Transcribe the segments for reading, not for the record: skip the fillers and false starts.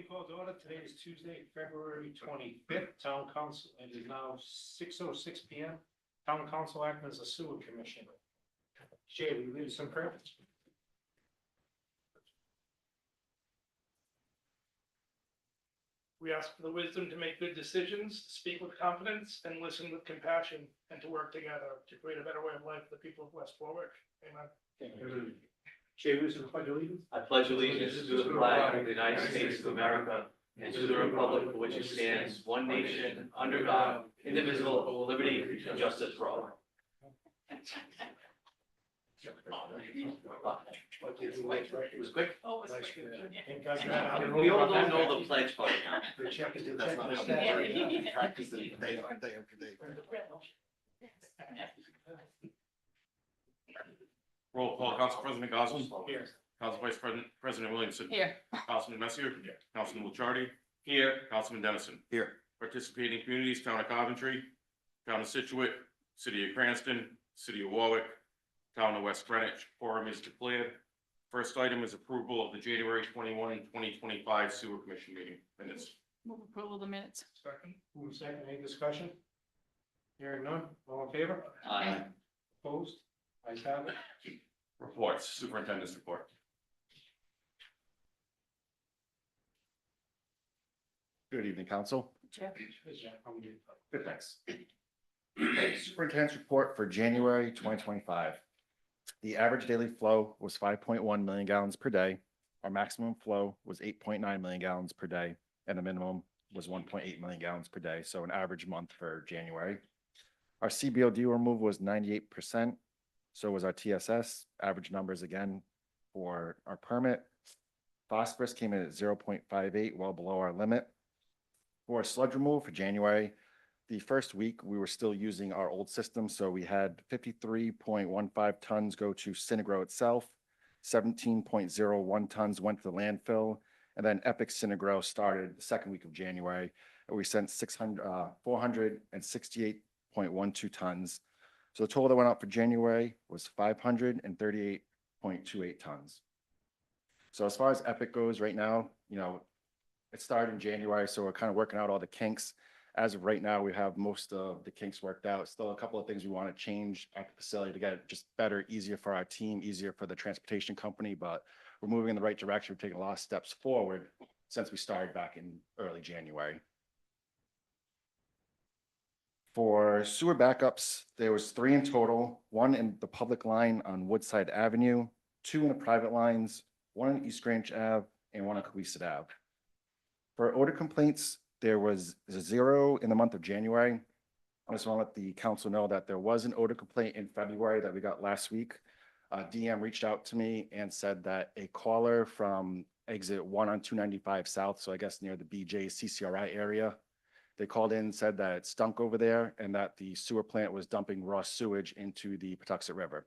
Called to order. Today is Tuesday, February 25th. Town Council, it is now 6:06 PM. Town Council acting as a sewer commission. Jay, will you lead us in prayer? We ask for the wisdom to make good decisions, to speak with confidence, and listen with compassion, and to work together to create a better way of life for the people of West Warwick. Amen. Jay, will you pledge allegiance? I pledge allegiance to the flag of the United States of America and to the republic for which it stands, one nation, under God, indivisible, with liberty and justice for all. It was quick. Oh, We all don't know the pledge part now. The check is due. Practice it day after day. Roll call, Council President Goslin. Here. Council Vice President Williamson. Here. Councilman Messier. Councilman Licciardi. Here. Councilman Dennison. Here. Participating communities, Town of Coventry, Town of Situate, City of Cranston, City of Warwick, Town of West Greenwich. Quorum is declared. First item is approval of the January 21, 2025 Sewer Commission meeting minutes. Move approval of the minutes. Second. Move second, any discussion? Hearing none, all in favor? Aye. Opposed? Ayes have it. Reports, Superintendent's report. Good evening, Council. Jeff. Good, thanks. Superintendent's report for January 2025. The average daily flow was 5.1 million gallons per day. Our maximum flow was 8.9 million gallons per day, and the minimum was 1.8 million gallons per day, so an average month for January. Our CBOD removal was 98%. So was our TSS. Average numbers again for our permit. Phosphorus came in at 0.58, well below our limit. For sludge removal for January, the first week we were still using our old system, so we had 53.15 tons go to Synagro itself, 17.01 tons went to the landfill, and then Epic Synagro started the second week of January, and we sent 468.12 tons. So the total that went out for January was 538.28 tons. So as far as Epic goes right now, it started in January, so we're kind of working out all the kinks. As of right now, we have most of the kinks worked out. Still a couple of things we want to change at the facility to get it just better, easier for our team, easier for the transportation company, but we're moving in the right direction. We're taking a lot of steps forward since we started back in early January. For sewer backups, there was 3 in total, 1 in the public line on Woodside Avenue, 2 in the private lines, 1 in East Greenwich Ave, and 1 on Cohasset Ave. For odor complaints, there was 0 in the month of January. I just want to let the council know that there was an odor complaint in February that we got last week. DM reached out to me and said that a caller from exit 1 on 295 South, so I guess near the BJ CCRI area, they called in and said that it stunk over there and that the sewer plant was dumping raw sewage into the Patuxent River.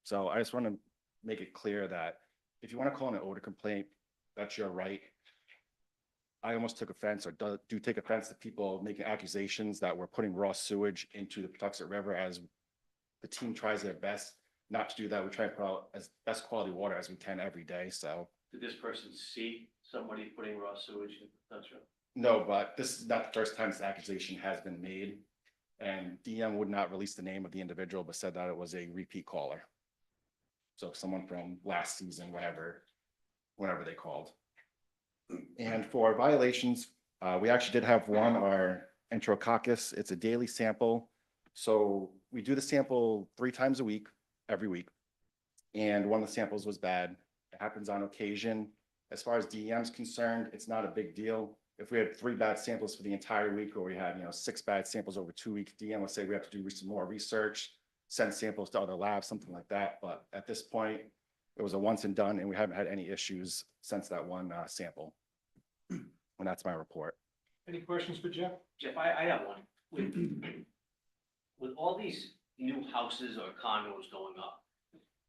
So I just want to make it clear that if you want to call an odor complaint, that's your right. I almost took offense or do take offense to people making accusations that we're putting raw sewage into the Patuxent River, as the team tries their best not to do that. We try to put out as best quality water as we can every day. So Did this person see somebody putting raw sewage in the Patuxent? no, but this is not the first time this accusation has been made. And DM would not release the name of the individual, but said that it was a repeat caller. So someone from last season, whenever they called. And for violations, we actually did have one, our enterococcus. It's a daily sample. So we do the sample 3 times a week, every week. And one of the samples was bad. It happens on occasion. As far as DEM is concerned, it's not a big deal. If we had 3 bad samples for the entire week, or we had 6 bad samples over 2 weeks, DM would say we have to do some more research, send samples to other labs, something like that. But at this point, it was a once and done, and we haven't had any issues since that one sample. And that's my report. Any questions for Jeff? Jeff, I have one. With all these new houses or condos going up,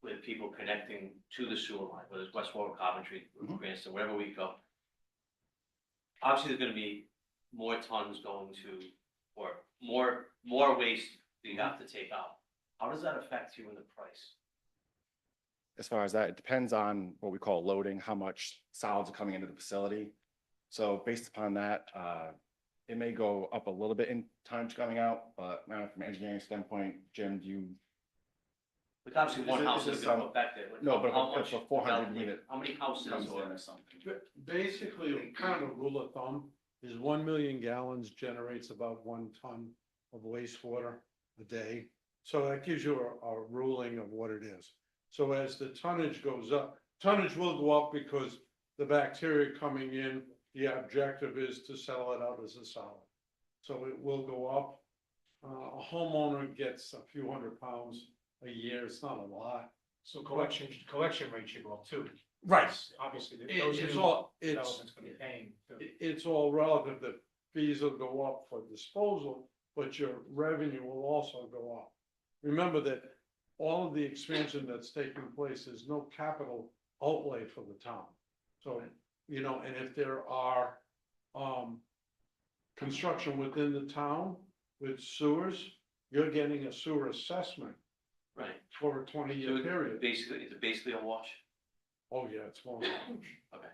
with people connecting to the sewer line, whether it's West Warwick, Coventry, Cranston, wherever we go, obviously there's going to be more tons going to, or more waste that you have to take out. How does that affect you in the price? As far as that, it depends on what we call loading, how much solids are coming into the facility. So based upon that, it may go up a little bit in tonnage coming out, but from an engineering standpoint, Jim, do you? But obviously, one Is it- house is is it gonna some- affect it. No, but How if much a 400 development- unit How many houses comes in or? or something. Basically, kind of a rule of thumb is 1 million gallons generates about 1 ton of wastewater a day. So that gives you a ruling of what it is. So as the tonnage goes up, tonnage will go up because the bacteria coming in, the objective is to settle it out as a solid. So it will go up. A homeowner gets a few hundred pounds a year. It's not a lot. So collection rate should go up too. Right. Obviously, It's new all, development's gonna be paying too. it's all relative. The fees will go up for disposal, but your revenue will also go up. Remember that all of the expansion that's taking place, there's no capital outlay for the town. So, and if there are, construction within the town with sewers, you're getting a sewer assessment Right. for a 20-year period. Basically, it's basically a wash. Oh, yeah, it's more. Okay.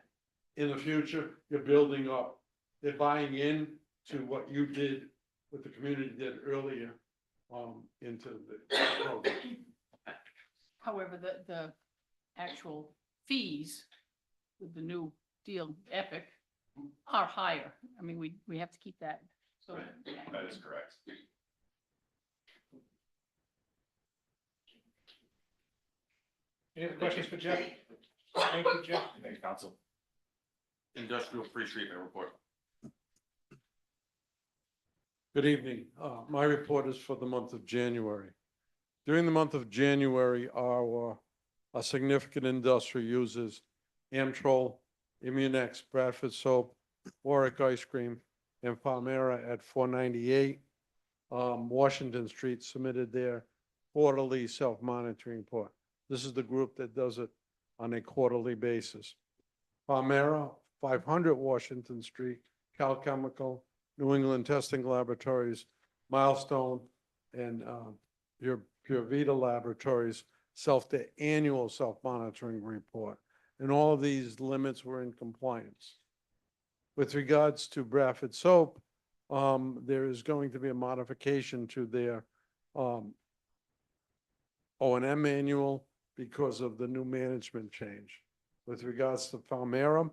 In the future, you're building up, they're buying in to what you did, what the community did earlier, into the program. However, the actual fees with the new deal, Epic, are higher. I mean, we have to keep that, so. Right. That is correct. Any other questions for Jeff? Thank you, Jeff. Thanks, council. Industrial pre-treatment report. Good evening. My report is for the month of January. During the month of January, our significant industry uses Amtrol, Immunex, Bradford Soap, Warwick Ice Cream, and Palmera at 498. Washington Street submitted their quarterly self-monitoring report. This is the group that does it on a quarterly basis. Palmera, 500 Washington Street, Cal Chemical, New England Testing Laboratories, Milestone, and Pure Vita Laboratories their annual self-monitoring report. And all of these limits were in compliance. With regards to Bradford Soap, there is going to be a modification to their O&M manual because of the new management change. With regards to Palmera,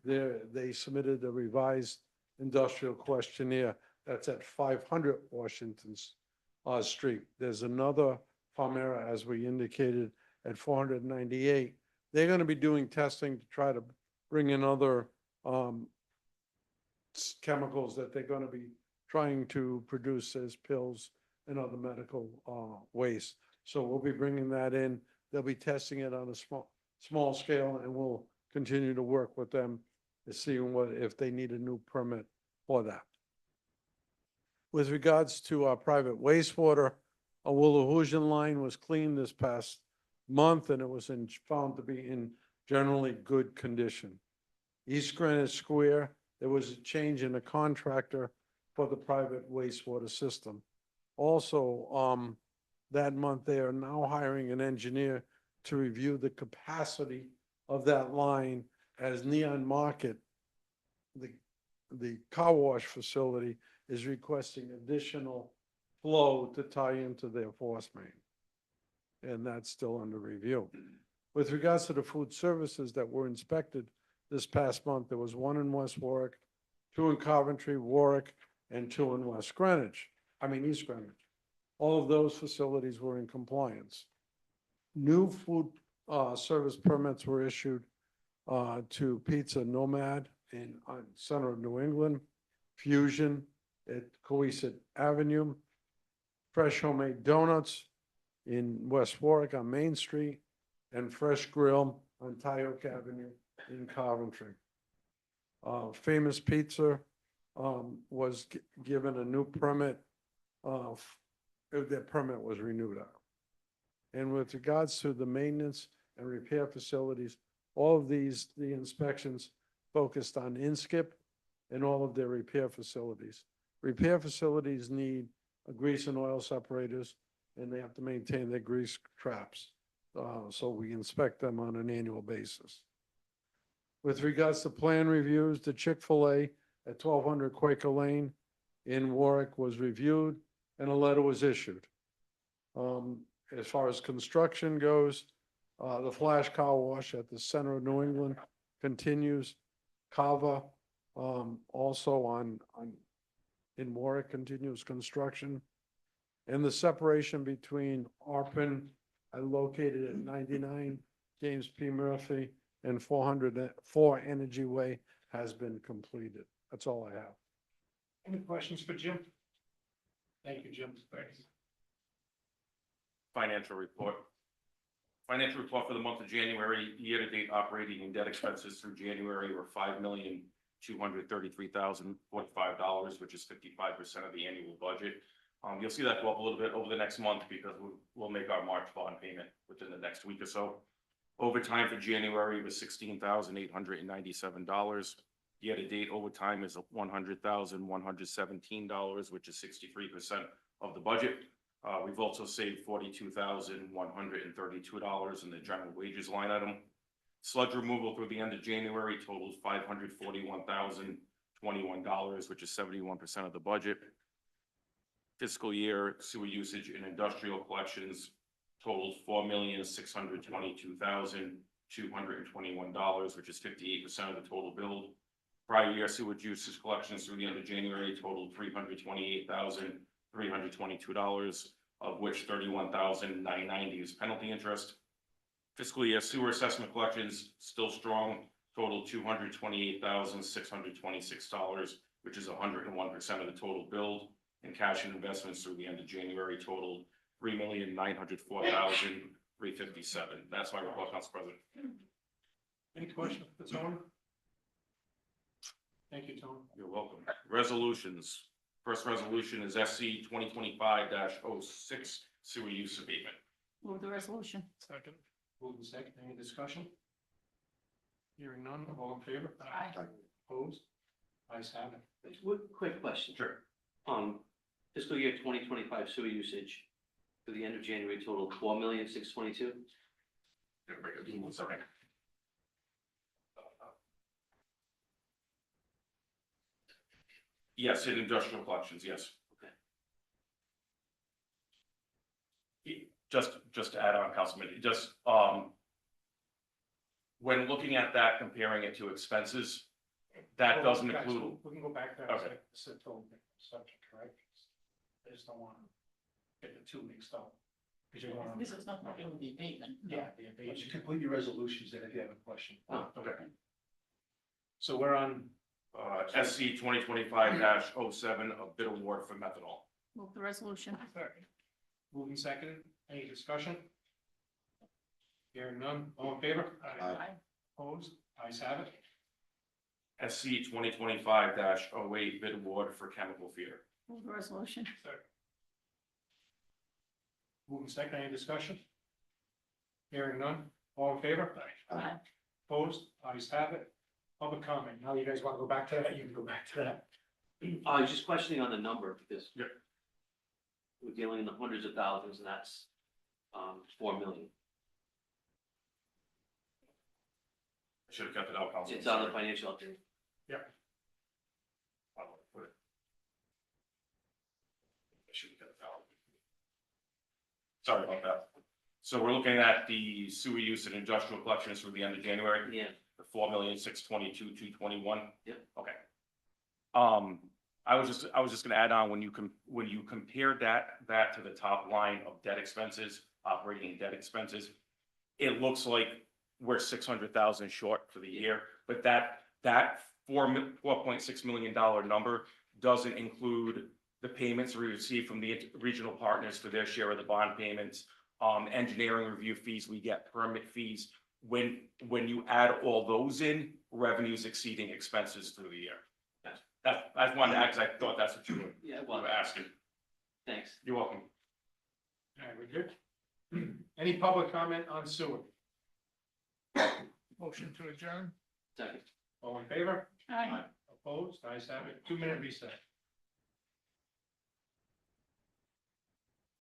they submitted a revised industrial questionnaire that's at 500 Washington Street. There's another Palmera, as we indicated, at 498. They're going to be doing testing to try to bring in other chemicals that they're going to be trying to produce as pills and other medical waste. So we'll be bringing that in. They'll be testing it on a small scale, and we'll continue to work with them to see if they need a new permit for that. With regards to our private wastewater, a Willahoosian line was cleaned this past month, and it was found to be in generally good condition. East Greenwich Square, there was a change in the contractor for the private wastewater system. Also, that month, they are now hiring an engineer to review the capacity of that line as Neon Market, the car wash facility, is requesting additional flow to tie into their force main. And that's still under review. With regards to the food services that were inspected this past month, there was 1 in West Warwick, 2 in Coventry, Warwick, and 2 in East Greenwich. All of those facilities were in compliance. New food service permits were issued to Pizza Nomad in center of New England, Fusion at Cohasset Avenue, Fresh Homemade Donuts in West Warwick on Main Street, and Fresh Grill on Tyoke Avenue in Coventry. Famous Pizza was given a new permit. Their permit was renewed out. And with regards to the maintenance and repair facilities, all of these, the inspections focused on INSKIP and all of their repair facilities. Repair facilities need grease and oil separators, and they have to maintain their grease traps. So we inspect them on an annual basis. With regards to plan reviews, the Chick-fil-A at 1200 Quaker Lane in Warwick was reviewed and a letter was issued. As far as construction goes, the Flash Car Wash at the center of New England continues. Kava, also in Warwick continues construction. And the separation between Arpin, located at 99 James P. Murphy and 404 Energy Way has been completed. That's all I have. Any questions for Jim? Thank you, Jim. Financial report. Financial report for the month of January, year-to-date operating and debt expenses through January were $5,233,045, which is 55% of the annual budget. You'll see that go up a little bit over the next month because we'll make our March bond payment within the next week or so. Overtime for January was $16,897. Year-to-date overtime is $100,117, which is 63% of the budget. We've also saved $42,132 in the general wages line item. Sludge removal through the end of January totals $541,021, which is 71% of the budget. Fiscal year sewer usage and industrial collections totals $4,622,221, which is 58% of the total billed. Prior year sewage usage collections through the end of January totaled $328,322, of which $31,990 is penalty interest. Fiscal year sewer assessment collections still strong, totaled $228,626, which is 101% of the total billed. And cash and investments through the end of January totaled $3,904,357. That's my report, Council President. Any questions for Tony? Thank you, Tony. You're welcome. Resolutions. First resolution is SC 2025-06 sewer use abatement. Move the resolution. Second. Moving second, any discussion? Hearing none, all in favor? Aye. Opposed? Ayes have it. Quick question. Sure. Fiscal year 2025 sewer usage for the end of January total $4,622,000. One second. Yes, in industrial collections, yes. Okay. Just to add on, Councilman, when looking at that, comparing it to expenses, that doesn't Guys, include, We can go back there. Okay. It's a total subject, correct? I just don't want to get the two mixed up. Because you're going on. This is nothing to do with the abatement. no. Yeah, the Once abatement. you complete your resolutions, then if you have a question. oh, okay. So we're on, SC 2025-07, a bid award for methanol. Move the resolution. Second. moving second, any discussion? Hearing none, all in favor? Aye. Opposed? Ayes have it. SC 2025-08, bid award for chemical feeder. Move the resolution. Second. Moving second, any discussion? Hearing none, all in favor? Aye. Opposed? Ayes have it. Public comment, now you guys want to go back to that, you can go back to that. I was just questioning on the number because Yep. we're dealing in the hundreds of thousands and that's 4 million. I should have kept it out, Councilman. It's on the sorry. financial update. I should have kept it out. Sorry about that. So we're looking at the sewer use and industrial collections through the end of January. Yeah. The $4,622,221. Yep. Okay. I was just gonna add on, when you compare that to the top line of debt expenses, operating debt expenses, it looks like we're 600,000 short for the year, but that $4.6 million number doesn't include the payments we receive from the regional partners for their share of the bond payments, engineering review fees, we get permit fees. When you add all those in, revenues exceeding expenses through the year. I just wanted to add, because I thought that's what you Yeah, were well, asking. thanks. You're welcome. All right, we're good. Any public comment on sewer? Motion to adjourn. Second. All in favor? Aye. Opposed? Ayes have it. 2-minute recess.